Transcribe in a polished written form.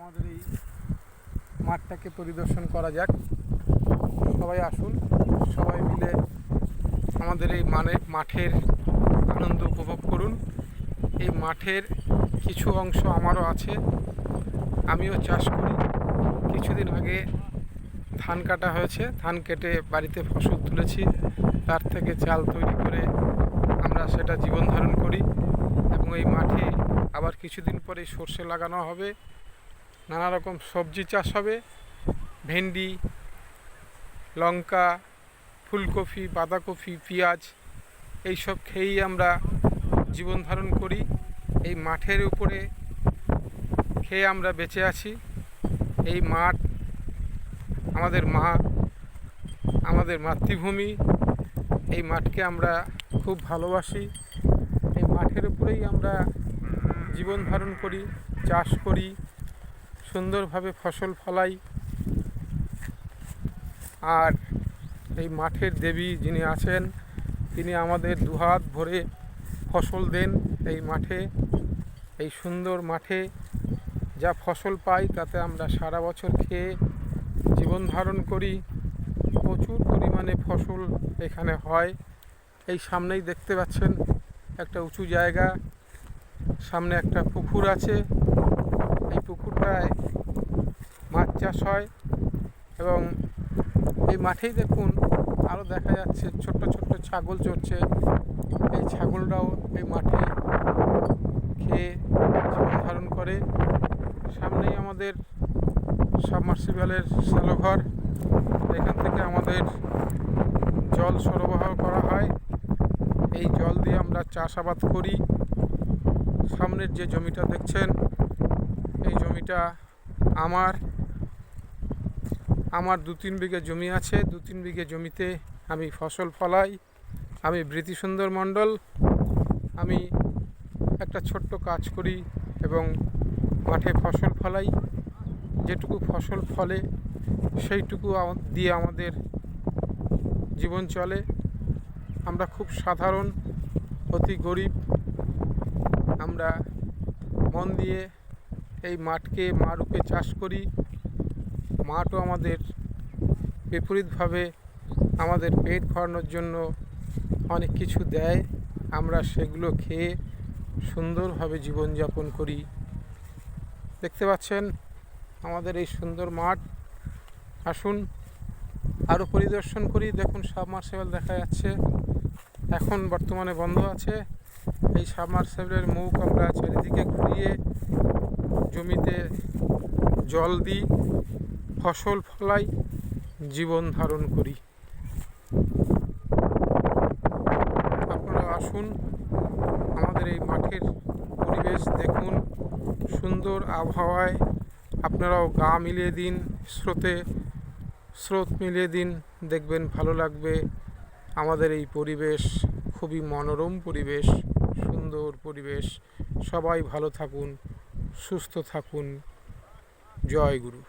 আমাদের এই মাঠটাকে পরিদর্শন করা যাক। সবাই আসুন, সবাই মিলে আমাদের এই মাঠের আনন্দ উপভোগ করুন। এই মাঠের কিছু অংশ আমারও আছে, আমিও চাষ করি। কিছুদিন আগে ধান কাটা হয়েছে, ধান কেটে বাড়িতে ফসল তুলেছি, তার থেকে চাল তৈরি করে আমরা সেটা জীবন ধারণ করি। এবং এই মাঠে আবার কিছুদিন পরে সর্ষে লাগানো হবে, নানা রকম সবজি চাষ হবে, ভেন্ডি, লঙ্কা, ফুলকপি, বাঁধাকপি, পেঁয়াজ, এইসব খেয়েই আমরা জীবন ধারণ করি। এই মাঠের উপরে খেয়ে আমরা বেঁচে আছি। এই মাঠ আমাদের মা, আমাদের মাতৃভূমি। এই মাঠকে আমরা খুব ভালোবাসি। এই মাঠের উপরেই আমরা জীবন ধারণ করি, চাষ করি, সুন্দরভাবে ফসল ফলাই। আর এই মাঠের দেবী যিনি আছেন, তিনি আমাদের দুহাত ভরে ফসল দেন। এই মাঠে, এই সুন্দর মাঠে যা ফসল পাই তাতে আমরা সারা বছর খেয়ে জীবন ধারণ করি। প্রচুর পরিমাণে ফসল এখানে হয়। এই সামনেই দেখতে পাচ্ছেন একটা উঁচু জায়গা, সামনে একটা পুকুর আছে। এই পুকুরটায় মাছ চাষ হয়। এবং এই মাঠেই দেখুন আরও দেখা যাচ্ছে ছোট্ট ছোট্ট ছাগল চড়ছে। এই ছাগলরাও এই মাঠে খেয়ে জীবন ধারণ করে। সামনেই আমাদের সাবমার্সিবলের শ্যালোঘর, এখান থেকে আমাদের জল সরবরাহ করা হয়। এই জল দিয়ে আমরা চাষাবাদ করি। সামনের যে জমিটা দেখছেন, এই জমিটা আমার 2-3 বিঘে জমি আছে। 2-3 বিঘে জমিতে আমি ফসল ফলাই। আমি বৃতিসুন্দর মণ্ডল। আমি একটা ছোট্ট কাজ করি এবং মাঠে ফসল ফলাই। যেটুকু ফসল ফলে সেইটুকু দিয়ে আমাদের জীবন চলে। আমরা খুব সাধারণ, অতি গরিব। আমরা মন দিয়ে এই মাঠকে মা রূপে চাষ করি। মাঠও আমাদের বিপরীতভাবে আমাদের পেট ভরানোর জন্য অনেক কিছু দেয়। আমরা সেগুলো খেয়ে সুন্দরভাবে জীবনযাপন করি। দেখতে পাচ্ছেন আমাদের এই সুন্দর মাঠ। আসুন আরও পরিদর্শন করি। দেখুন সাবমার্সিবল দেখা যাচ্ছে, এখন বর্তমানে বন্ধ আছে। এই সাবমার্সিবলের মুখ আমরা চারিদিকে ঘুরিয়ে জমিতে জল দিই, ফসল ফলাই, জীবন ধারণ করি। আপনারা আসুন, আমাদের এই মাঠের পরিবেশ দেখুন, সুন্দর আবহাওয়ায় আপনারাও গা মিলিয়ে দিন, স্রোত মিলিয়ে দিন, দেখবেন ভালো লাগবে। আমাদের এই পরিবেশ খুবই মনোরম পরিবেশ, সুন্দর পরিবেশ। সবাই ভালো থাকুন, সুস্থ থাকুন। জয় গুরু।